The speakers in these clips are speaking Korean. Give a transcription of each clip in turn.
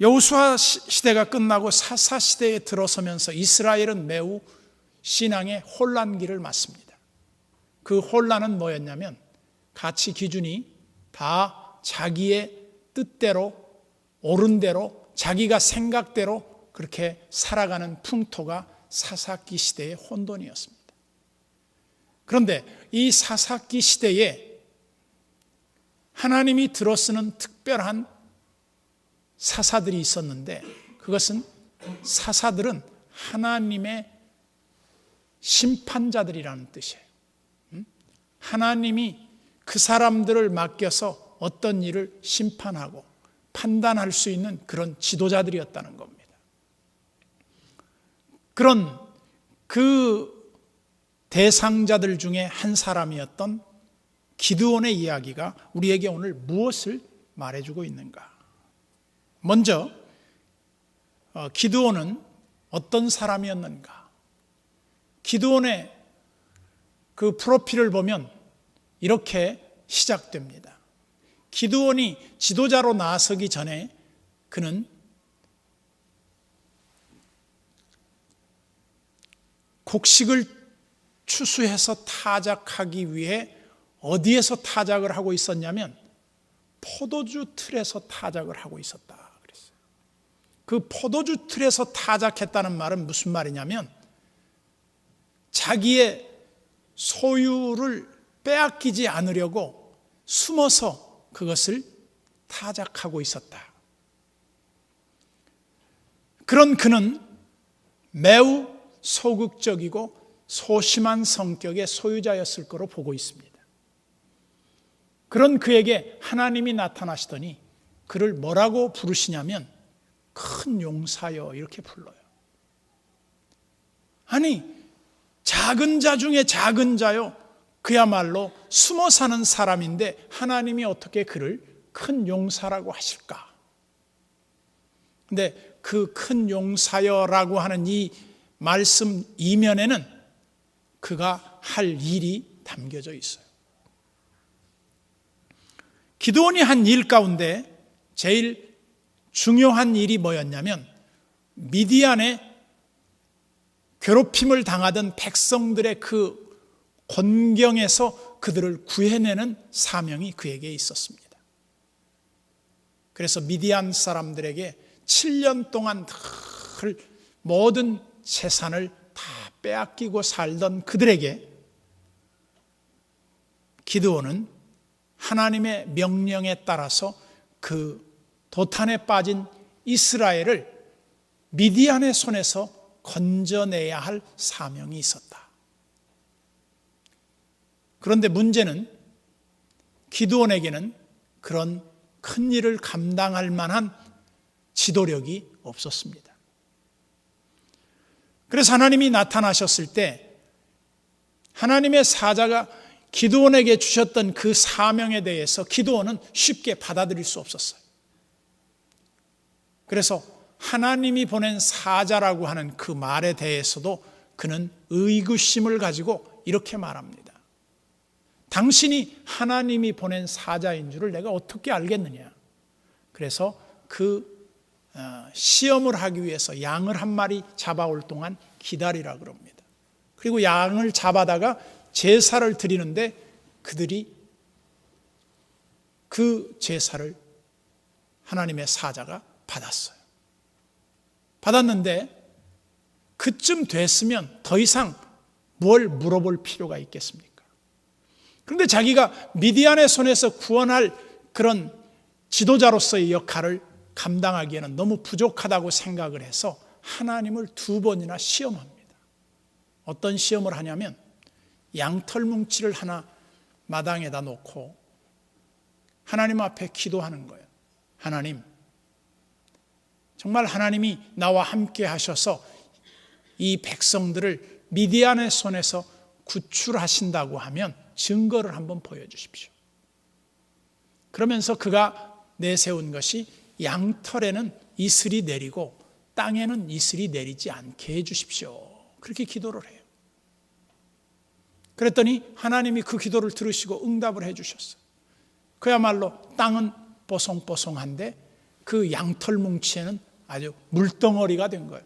여호수아 시대가 끝나고 사사 시대에 들어서면서 이스라엘은 매우 신앙의 혼란기를 맞습니다. 그 혼란은 뭐였냐면 가치 기준이 다 자기의 뜻대로 옳은 대로 자기가 생각대로 그렇게 살아가는 풍토가 사사기 시대의 혼돈이었습니다. 그런데 이 사사기 시대에 하나님이 들어쓰는 특별한 사사들이 있었는데, 그것은 사사들은 하나님의 심판자들이라는 뜻이에요. 하나님이 그 사람들을 맡겨서 어떤 일을 심판하고 판단할 수 있는 그런 지도자들이었다는 겁니다. 그런 그 대상자들 중에 한 사람이었던 기드온의 이야기가 우리에게 오늘 무엇을 말해주고 있는가? 먼저 기드온은 어떤 사람이었는가? 기드온의 그 프로필을 보면 이렇게 시작됩니다. 기드온이 지도자로 나서기 전에 그는 곡식을 추수해서 타작하기 위해 어디에서 타작을 하고 있었냐면 포도주 틀에서 타작을 하고 있었다 그랬어요. 그 포도주 틀에서 타작했다는 말은 무슨 말이냐면 자기의 소유를 빼앗기지 않으려고 숨어서 그것을 타작하고 있었다. 그런 그는 매우 소극적이고 소심한 성격의 소유자였을 거로 보고 있습니다. 그런 그에게 하나님이 나타나시더니 그를 뭐라고 부르시냐면 큰 용사여 이렇게 불러요. 아니, 작은 자 중에 작은 자요, 그야말로 숨어 사는 사람인데 하나님이 어떻게 그를 큰 용사라고 하실까? 근데 그 큰 용사여라고 하는 이 말씀 이면에는 그가 할 일이 담겨져 있어요. 기드온이 한 일 가운데 제일 중요한 일이 뭐였냐면 미디안에 괴롭힘을 당하던 백성들의 그 곤경에서 그들을 구해내는 사명이 그에게 있었습니다. 그래서 미디안 사람들에게 7년 동안 모든 재산을 다 빼앗기고 살던 그들에게 기드온은 하나님의 명령에 따라서 그 도탄에 빠진 이스라엘을 미디안의 손에서 건져내야 할 사명이 있었다. 그런데 문제는 기드온에게는 그런 큰 일을 감당할 만한 지도력이 없었습니다. 그래서 하나님이 나타나셨을 때 하나님의 사자가 기드온에게 주셨던 그 사명에 대해서 기드온은 쉽게 받아들일 수 없었어요. 그래서 하나님이 보낸 사자라고 하는 그 말에 대해서도 그는 의구심을 가지고 이렇게 말합니다. 당신이 하나님이 보낸 사자인 줄을 내가 어떻게 알겠느냐. 그래서 그 시험을 하기 위해서 양을 한 마리 잡아올 동안 기다리라 그럽니다. 그리고 양을 잡아다가 제사를 드리는데 그들이 그 제사를 하나님의 사자가 받았어요. 받았는데 그쯤 됐으면 더 이상 뭘 물어볼 필요가 있겠습니까? 그런데 자기가 미디안의 손에서 구원할 그런 지도자로서의 역할을 감당하기에는 너무 부족하다고 생각을 해서 하나님을 2번이나 시험합니다. 어떤 시험을 하냐면 양털 뭉치를 하나 마당에다 놓고 하나님 앞에 기도하는 거예요. 하나님, 정말 하나님이 나와 함께 하셔서 이 백성들을 미디안의 손에서 구출하신다고 하면 증거를 한번 보여주십시오. 그러면서 그가 내세운 것이 양털에는 이슬이 내리고 땅에는 이슬이 내리지 않게 해주십시오. 그렇게 기도를 해요. 그랬더니 하나님이 그 기도를 들으시고 응답을 해주셨어요. 그야말로 땅은 뽀송뽀송한데 그 양털 뭉치에는 아주 물덩어리가 된 거예요.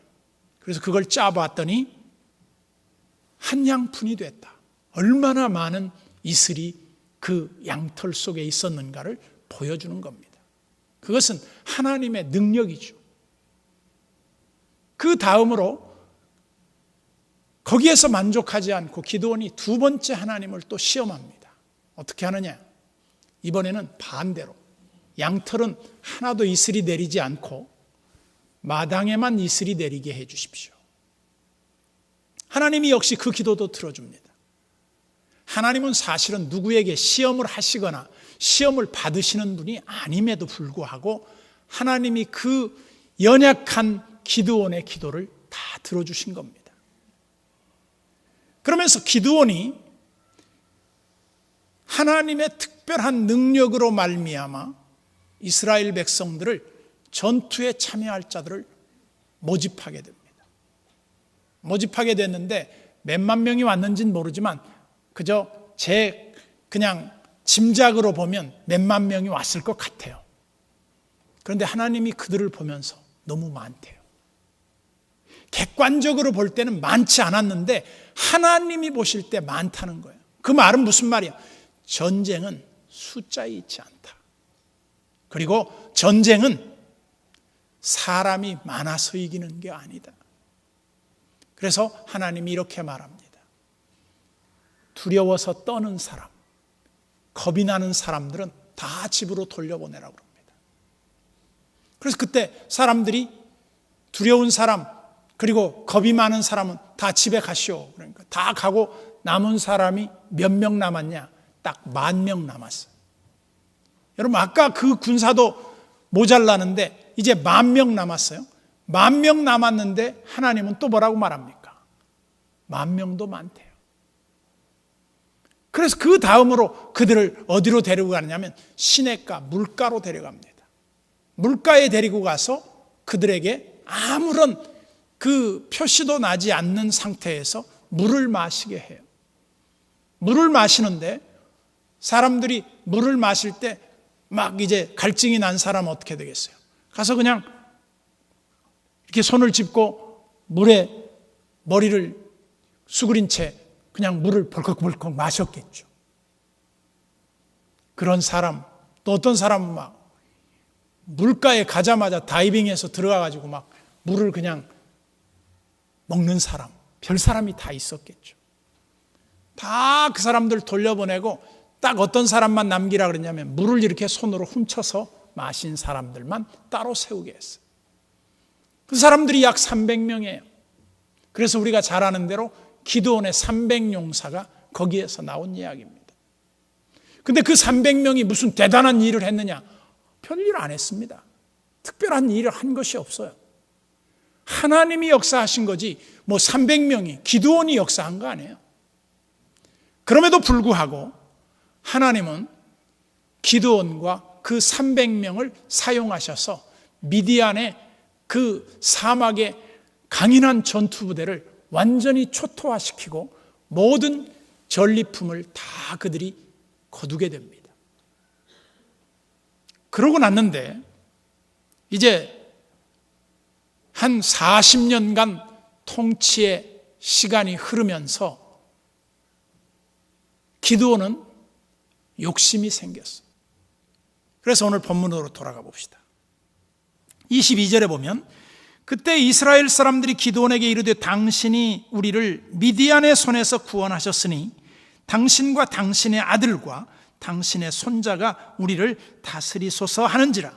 그래서 그걸 짜봤더니 한 양푼이 됐다. 얼마나 많은 이슬이 그 양털 속에 있었는가를 보여주는 겁니다. 그것은 하나님의 능력이죠. 그 다음으로 거기에서 만족하지 않고 기드온이 두 번째 하나님을 또 시험합니다. 어떻게 하느냐? 이번에는 반대로 양털은 하나도 이슬이 내리지 않고 마당에만 이슬이 내리게 해 주십시오. 하나님이 역시 그 기도도 들어줍니다. 하나님은 사실은 누구에게 시험을 하시거나 시험을 받으시는 분이 아님에도 불구하고 하나님이 그 연약한 기드온의 기도를 다 들어주신 겁니다. 그러면서 기드온이 하나님의 특별한 능력으로 말미암아 이스라엘 백성들을 전투에 참여할 자들을 모집하게 됩니다. 모집하게 됐는데 몇만 명이 왔는지는 모르지만 그저 제 그냥 짐작으로 보면 몇만 명이 왔을 것 같아요. 그런데 하나님이 그들을 보면서 너무 많대요. 객관적으로 볼 때는 많지 않았는데 하나님이 보실 때 많다는 거예요. 그 말은 무슨 말이야? 전쟁은 숫자에 있지 않다. 그리고 전쟁은 사람이 많아서 이기는 게 아니다. 그래서 하나님이 이렇게 말합니다. 두려워서 떠는 사람, 겁이 나는 사람들은 다 집으로 돌려보내라고 합니다. 그래서 그때 사람들이 두려운 사람 그리고 겁이 많은 사람은 다 집에 가시오. 그러니까 다 가고 남은 사람이 몇 명 남았냐? 딱 10,000명 남았어요. 여러분 아까 그 군사도 모자라는데 이제 10,000명 남았어요. 10,000명 남았는데 하나님은 또 뭐라고 말합니까? 10,000명도 많대요. 그래서 그 다음으로 그들을 어디로 데리고 가느냐면 시냇가 물가로 데려갑니다. 물가에 데리고 가서 그들에게 아무런 그 표시도 나지 않는 상태에서 물을 마시게 해요. 물을 마시는데 사람들이 물을 마실 때 막 이제 갈증이 난 사람은 어떻게 되겠어요? 가서 그냥 이렇게 손을 짚고 물에 머리를 수그린 채 그냥 물을 벌컥벌컥 마셨겠죠. 그런 사람, 또 어떤 사람은 막 물가에 가자마자 다이빙해서 들어가가지고 막 물을 그냥 먹는 사람, 별 사람이 다 있었겠죠. 다 그 사람들 돌려보내고 딱 어떤 사람만 남기라 그랬냐면 물을 이렇게 손으로 훔쳐서 마신 사람들만 따로 세우게 했어요. 그 사람들이 약 300명이에요. 그래서 우리가 잘 아는 대로 기드온의 300용사가 거기에서 나온 이야기입니다. 근데 그 300명이 무슨 대단한 일을 했느냐? 별일 안 했습니다. 특별한 일을 한 것이 없어요. 하나님이 역사하신 거지 뭐 300명이 기드온이 역사한 거 아니에요. 그럼에도 불구하고 하나님은 기드온과 그 300명을 사용하셔서 미디안의 그 사막의 강인한 전투부대를 완전히 초토화시키고 모든 전리품을 다 그들이 거두게 됩니다. 그러고 났는데 이제 한 40년간 통치의 시간이 흐르면서 기드온은 욕심이 생겼어요. 그래서 오늘 본문으로 돌아가 봅시다. 22절에 보면 그때 이스라엘 사람들이 기드온에게 이르되 당신이 우리를 미디안의 손에서 구원하셨으니 당신과 당신의 아들과 당신의 손자가 우리를 다스리소서 하는지라.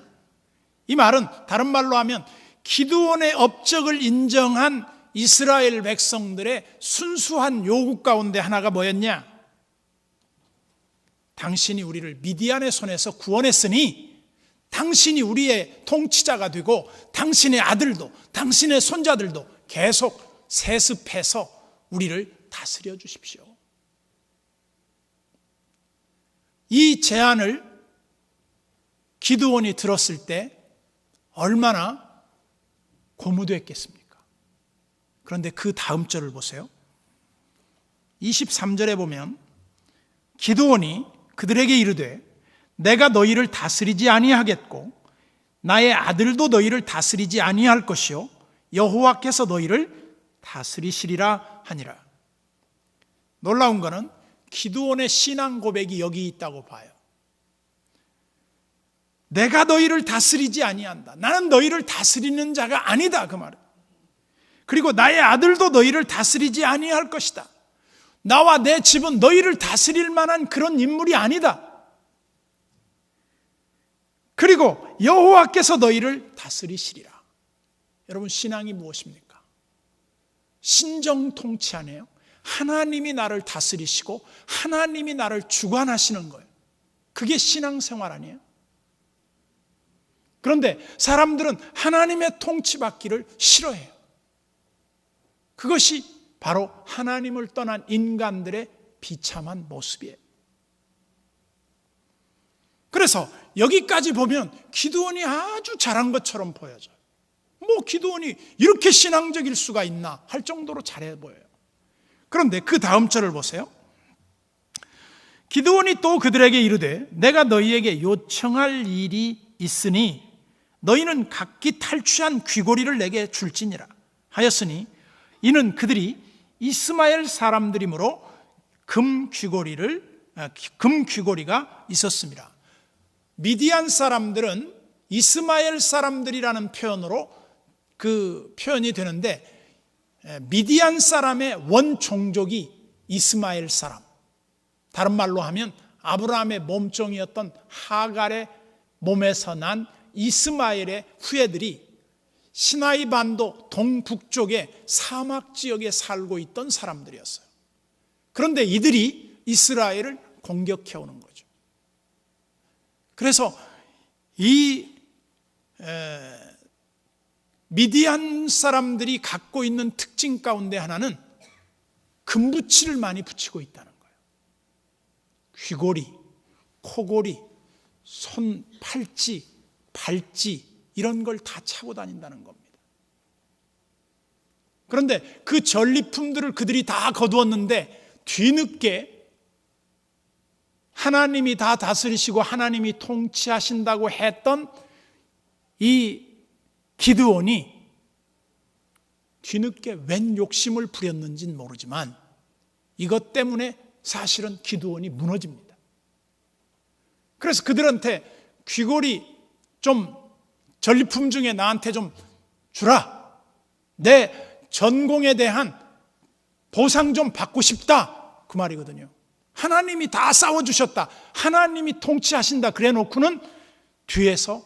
이 말은 다른 말로 하면 기드온의 업적을 인정한 이스라엘 백성들의 순수한 요구 가운데 하나가 뭐였냐? 당신이 우리를 미디안의 손에서 구원했으니 당신이 우리의 통치자가 되고 당신의 아들도 당신의 손자들도 계속 세습해서 우리를 다스려 주십시오. 이 제안을 기드온이 들었을 때 얼마나 고무됐겠습니까? 그런데 그 다음 절을 보세요. 23절에 보면 기드온이 그들에게 이르되 내가 너희를 다스리지 아니하겠고 나의 아들도 너희를 다스리지 아니할 것이요 여호와께서 너희를 다스리시리라 하니라. 놀라운 것은 기드온의 신앙 고백이 여기 있다고 봐요. 내가 너희를 다스리지 아니한다. 나는 너희를 다스리는 자가 아니다, 그 말은. 그리고 나의 아들도 너희를 다스리지 아니할 것이다. 나와 내 집은 너희를 다스릴 만한 그런 인물이 아니다. 그리고 여호와께서 너희를 다스리시리라. 여러분, 신앙이 무엇입니까? 신정 통치 아니에요? 하나님이 나를 다스리시고 하나님이 나를 주관하시는 거예요. 그게 신앙생활 아니에요? 그런데 사람들은 하나님의 통치받기를 싫어해요. 그것이 바로 하나님을 떠난 인간들의 비참한 모습이에요. 그래서 여기까지 보면 기드온이 아주 잘한 것처럼 보여져요. 기드온이 이렇게 신앙적일 수가 있나 할 정도로 잘해 보여요. 그런데 그 다음 절을 보세요. 기드온이 또 그들에게 이르되 내가 너희에게 요청할 일이 있으니 너희는 각기 탈취한 귀고리를 내게 줄지니라 하였으니 이는 그들이 이스마엘 사람들이므로 금 귀고리가 있었습니다. 미디안 사람들은 이스마엘 사람들이라는 표현으로 그 표현이 되는데, 미디안 사람의 원 종족이 이스마엘 사람, 다른 말로 하면 아브라함의 몸종이었던 하갈의 몸에서 난 이스마엘의 후예들이 시나이 반도 동북쪽의 사막 지역에 살고 있던 사람들이었어요. 그런데 이들이 이스라엘을 공격해 오는 거죠. 그래서 이 미디안 사람들이 갖고 있는 특징 가운데 하나는 금붙이를 많이 붙이고 있다는 거예요. 귀고리, 코고리, 손, 팔찌, 발찌 이런 걸 다 차고 다닌다는 겁니다. 그런데 그 전리품들을 그들이 다 거두었는데 뒤늦게 하나님이 다 다스리시고 하나님이 통치하신다고 했던 이 기드온이 뒤늦게 웬 욕심을 부렸는지는 모르지만 이것 때문에 사실은 기드온이 무너집니다. 그래서 그들한테 귀고리 좀 전리품 중에 나한테 좀 주라. 내 전공에 대한 보상 좀 받고 싶다. 그 말이거든요. 하나님이 다 싸워주셨다. 하나님이 통치하신다. 그래 놓고는 뒤에서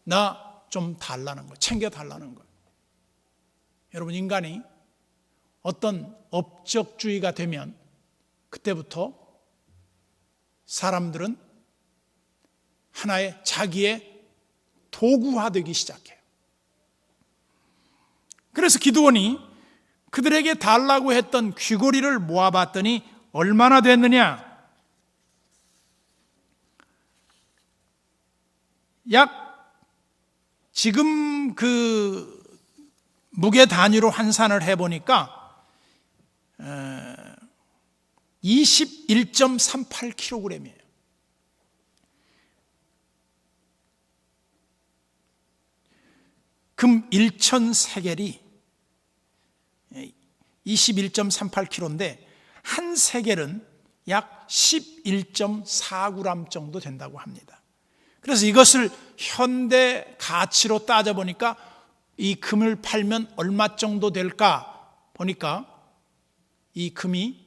나 좀 달라는 거, 챙겨 달라는 거예요. 여러분, 인간이 어떤 업적주의가 되면 그때부터 사람들은 하나의 자기의 도구화되기 시작해요. 그래서 기드온이 그들에게 달라고 했던 귀고리를 모아봤더니 얼마나 됐느냐? 약 지금 그 무게 단위로 환산을 해보니까 21.38kg이에요. 금 1,000세겔이 21.38kg인데 한 세겔은 약 11.4g 정도 된다고 합니다. 그래서 이것을 현대 가치로 따져보니까 이 금을 팔면 얼마 정도 될까 보니까 이 금이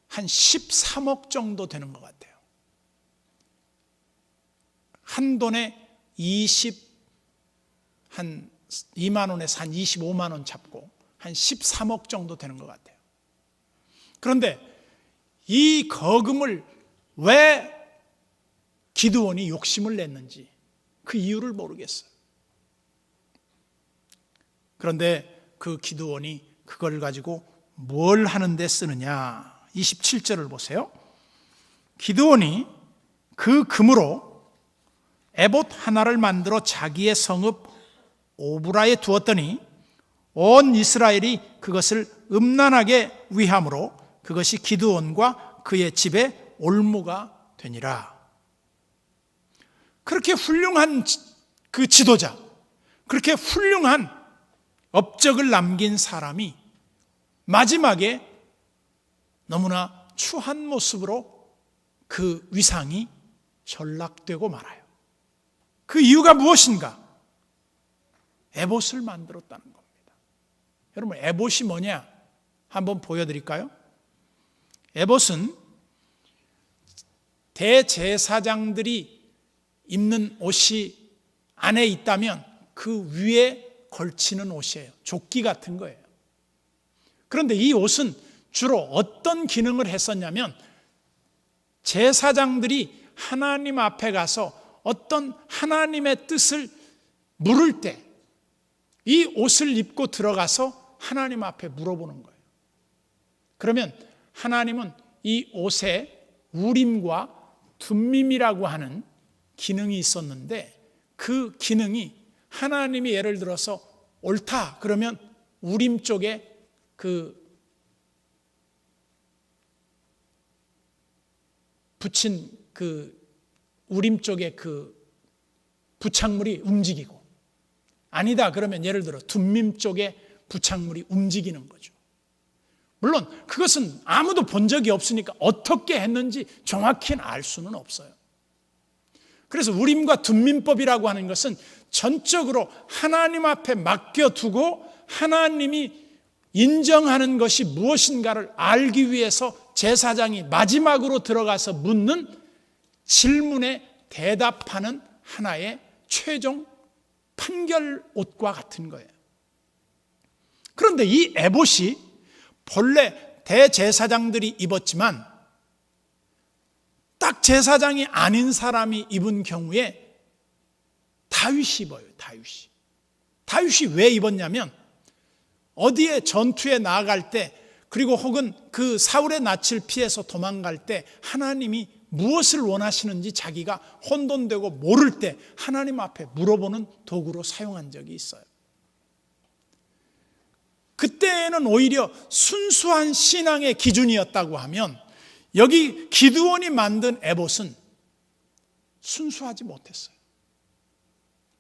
한 13억 정도 되는 것 같아요. 한 돈에 한 2만 원에서 한 25만 원 잡고 한 13억 정도 되는 것 같아요. 그런데 이 거금을 왜 기드온이 욕심을 냈는지 그 이유를 모르겠어요. 그런데 그 기드온이 그걸 가지고 뭘 하는데 쓰느냐? 27절을 보세요. 기드온이 그 금으로 에봇 하나를 만들어 자기의 성읍 오브라에 두었더니 온 이스라엘이 그것을 음란하게 위함으로 그것이 기드온과 그의 집에 올무가 되니라. 그렇게 훌륭한 그 지도자, 그렇게 훌륭한 업적을 남긴 사람이 마지막에 너무나 추한 모습으로 그 위상이 전락되고 말아요. 그 이유가 무엇인가? 에봇을 만들었다는 겁니다. 여러분, 에봇이 뭐냐? 한번 보여드릴까요? 에봇은 대제사장들이 입는 옷이 안에 있다면 그 위에 걸치는 옷이에요. 조끼 같은 거예요. 그런데 이 옷은 주로 어떤 기능을 했었냐면 제사장들이 하나님 앞에 가서 어떤 하나님의 뜻을 물을 때 이 옷을 입고 들어가서 하나님 앞에 물어보는 거예요. 그러면 하나님은 이 옷에 우림과 둠밈이라고 하는 기능이 있었는데 그 기능이 하나님이 예를 들어서 옳다 그러면 우림 쪽에 그 붙인 그 우림 쪽에 그 부착물이 움직이고, 아니다 그러면 예를 들어 둠밈 쪽에 부착물이 움직이는 거죠. 물론 그것은 아무도 본 적이 없으니까 어떻게 했는지 정확히는 알 수는 없어요. 그래서 우림과 둠밈법이라고 하는 것은 전적으로 하나님 앞에 맡겨두고 하나님이 인정하는 것이 무엇인가를 알기 위해서 제사장이 마지막으로 들어가서 묻는 질문에 대답하는 하나의 최종 판결 옷과 같은 거예요. 그런데 이 에봇이 본래 대제사장들이 입었지만 딱 제사장이 아닌 사람이 입은 경우에 다윗이 입어요. 다윗이 왜 입었냐면 어디에 전투에 나아갈 때 그리고 혹은 그 사울의 낯을 피해서 도망갈 때 하나님이 무엇을 원하시는지 자기가 혼돈되고 모를 때 하나님 앞에 물어보는 도구로 사용한 적이 있어요. 그때는 오히려 순수한 신앙의 기준이었다고 하면 여기 기드온이 만든 에봇은 순수하지 못했어요.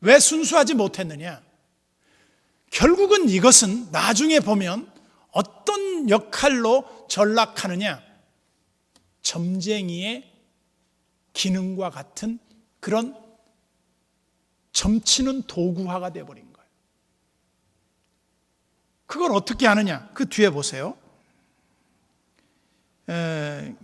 왜 순수하지 못했느냐? 결국은 이것은 나중에 보면 어떤 역할로 전락하느냐? 점쟁이의 기능과 같은 그런 점치는 도구화가 되어버린 거예요. 그걸 어떻게 하느냐? 그 뒤에 보세요.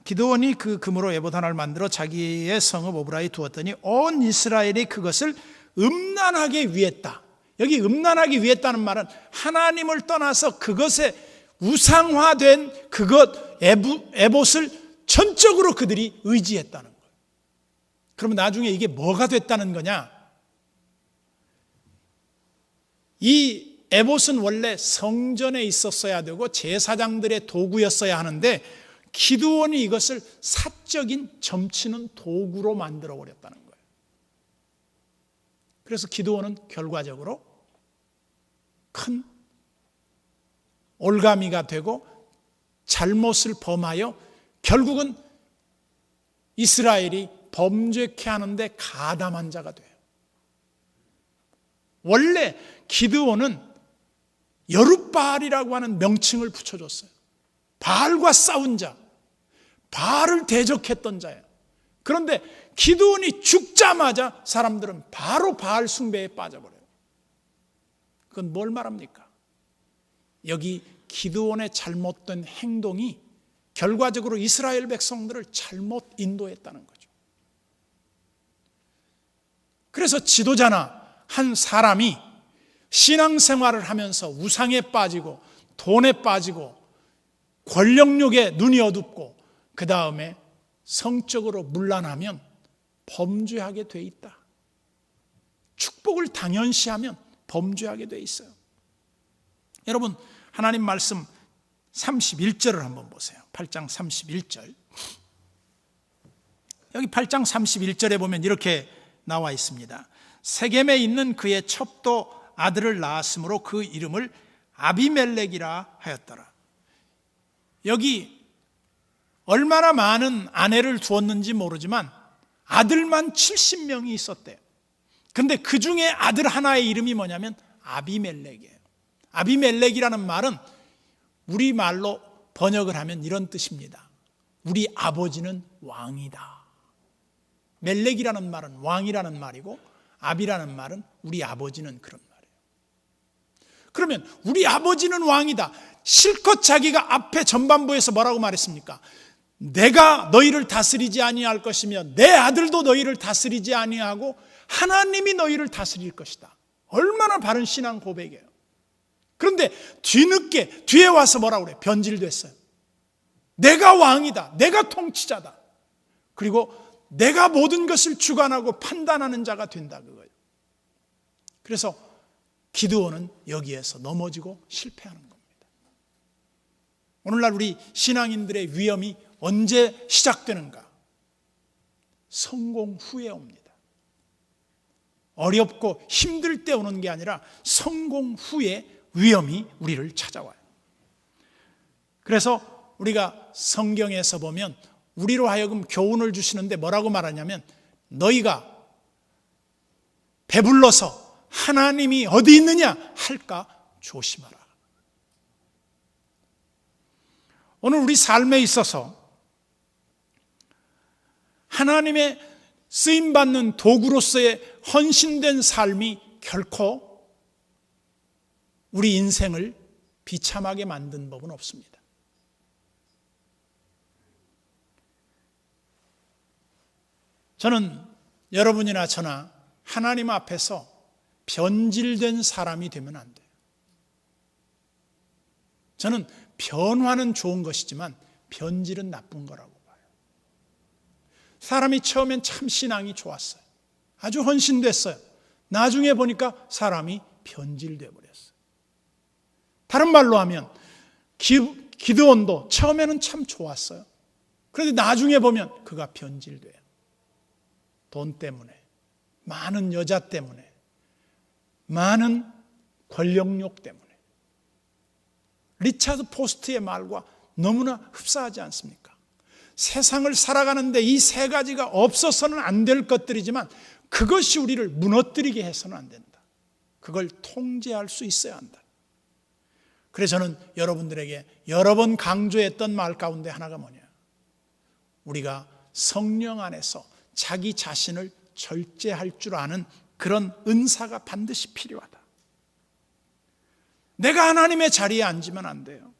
기드온이 그 금으로 에봇 하나를 만들어 자기의 성읍 오브라에 두었더니 온 이스라엘이 그것을 음란하게 위했다. 여기 음란하게 위했다는 말은 하나님을 떠나서 그것에 우상화된 그것 에봇을 전적으로 그들이 의지했다는 거예요. 그러면 나중에 이게 뭐가 됐다는 거냐? 이 에봇은 원래 성전에 있었어야 되고 제사장들의 도구였어야 하는데 기드온이 이것을 사적인 점치는 도구로 만들어 버렸다는 거예요. 그래서 기드온은 결과적으로 큰 올가미가 되고 잘못을 범하여 결국은 이스라엘이 범죄케 하는데 가담한 자가 돼요. 원래 기드온은 여룻바알이라고 하는 명칭을 붙여줬어요. 바알과 싸운 자, 바알을 대적했던 자예요. 그런데 기드온이 죽자마자 사람들은 바로 바알 숭배에 빠져버려요. 그건 뭘 말합니까? 여기 기드온의 잘못된 행동이 결과적으로 이스라엘 백성들을 잘못 인도했다는 거죠. 그래서 지도자나 한 사람이 신앙생활을 하면서 우상에 빠지고 돈에 빠지고 권력욕에 눈이 어둡고 그 다음에 성적으로 문란하면 범죄하게 돼 있다. 축복을 당연시하면 범죄하게 돼 있어요. 여러분, 하나님 말씀 31절을 한번 보세요. 8장 31절. 여기 8장 31절에 보면 이렇게 나와 있습니다. 세겜에 있는 그의 첩도 아들을 낳았으므로 그 이름을 아비멜렉이라 하였더라. 여기 얼마나 많은 아내를 두었는지 모르지만 아들만 70명이 있었대요. 그런데 그 중에 아들 하나의 이름이 뭐냐면 아비멜렉이에요. 아비멜렉이라는 말은 우리말로 번역을 하면 이런 뜻입니다. 우리 아버지는 왕이다. 멜렉이라는 말은 왕이라는 말이고 아비라는 말은 우리 아버지는 그런 말이에요. 그러면 우리 아버지는 왕이다. 실컷 자기가 앞에 전반부에서 뭐라고 말했습니까? 내가 너희를 다스리지 아니할 것이며 내 아들도 너희를 다스리지 아니하고 하나님이 너희를 다스릴 것이다. 얼마나 바른 신앙 고백이에요. 그런데 뒤에 와서 뭐라고 그래요? 변질됐어요. 내가 왕이다. 내가 통치자다. 그리고 내가 모든 것을 주관하고 판단하는 자가 된다 그거예요. 그래서 기드온은 여기에서 넘어지고 실패하는 겁니다. 오늘날 우리 신앙인들의 위험이 언제 시작되는가? 성공 후에 옵니다. 어렵고 힘들 때 오는 게 아니라 성공 후에 위험이 우리를 찾아와요. 그래서 우리가 성경에서 보면 우리로 하여금 교훈을 주시는데 뭐라고 말하냐면 너희가 배불러서 하나님이 어디 있느냐 할까 조심하라. 오늘 우리 삶에 있어서 하나님의 쓰임받는 도구로서의 헌신된 삶이 결코 우리 인생을 비참하게 만든 법은 없습니다. 저는 여러분이나 저나 하나님 앞에서 변질된 사람이 되면 안 돼요. 저는 변화는 좋은 것이지만 변질은 나쁜 거라고 봐요. 사람이 처음엔 참 신앙이 좋았어요. 아주 헌신됐어요. 나중에 보니까 사람이 변질되어 버렸어요. 다른 말로 하면 기드온도 처음에는 참 좋았어요. 그런데 나중에 보면 그가 변질돼요. 돈 때문에, 많은 여자 때문에, 많은 권력욕 때문에. 리차드 포스트의 말과 너무나 흡사하지 않습니까? 세상을 살아가는데 이 세 가지가 없어서는 안 될 것들이지만 그것이 우리를 무너뜨리게 해서는 안 된다. 그걸 통제할 수 있어야 한다. 그래서 저는 여러분들에게 여러 번 강조했던 말 가운데 하나가 뭐냐? 우리가 성령 안에서 자기 자신을 절제할 줄 아는 그런 은사가 반드시 필요하다. 내가 하나님의 자리에 앉으면 안 돼요.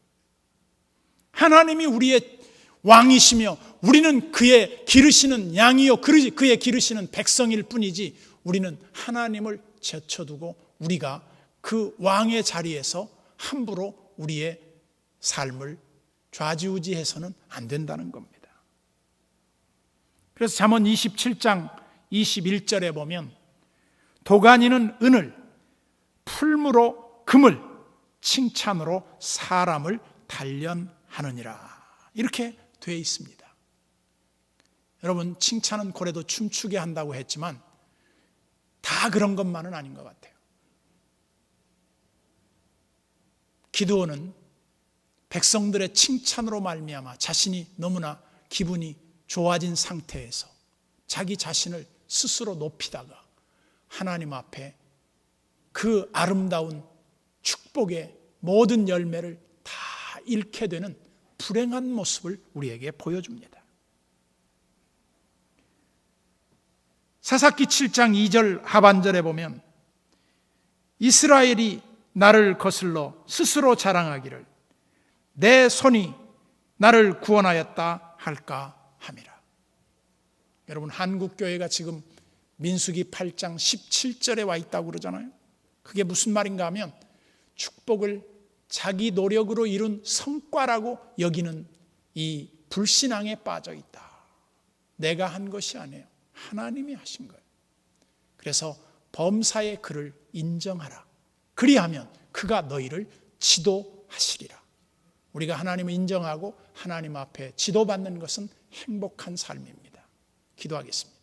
하나님이 우리의 왕이시며 우리는 그의 기르시는 양이요 그의 기르시는 백성일 뿐이지 우리는 하나님을 제쳐두고 우리가 그 왕의 자리에서 함부로 우리의 삶을 좌지우지해서는 안 된다는 겁니다. 그래서 잠언 27장 21절에 보면 도가니는 은을, 풀무로 금을, 칭찬으로 사람을 단련하느니라. 이렇게 되어 있습니다. 여러분, 칭찬은 고래도 춤추게 한다고 했지만 다 그런 것만은 아닌 것 같아요. 기드온은 백성들의 칭찬으로 말미암아 자신이 너무나 기분이 좋아진 상태에서 자기 자신을 스스로 높이다가 하나님 앞에 그 아름다운 축복의 모든 열매를 다 잃게 되는 불행한 모습을 우리에게 보여줍니다. 사사기 7장 2절 하반절에 보면 이스라엘이 나를 거슬러 스스로 자랑하기를 내 손이 나를 구원하였다 할까 함이라. 여러분, 한국교회가 지금 민수기 8장 17절에 와 있다고 그러잖아요. 그게 무슨 말인가 하면 축복을 자기 노력으로 이룬 성과라고 여기는 이 불신앙에 빠져 있다. 내가 한 것이 아니에요. 하나님이 하신 거예요. 그래서 범사의 그를 인정하라. 그리하면 그가 너희를 지도하시리라. 우리가 하나님을 인정하고 하나님 앞에 지도받는 것은 행복한 삶입니다. 기도하겠습니다.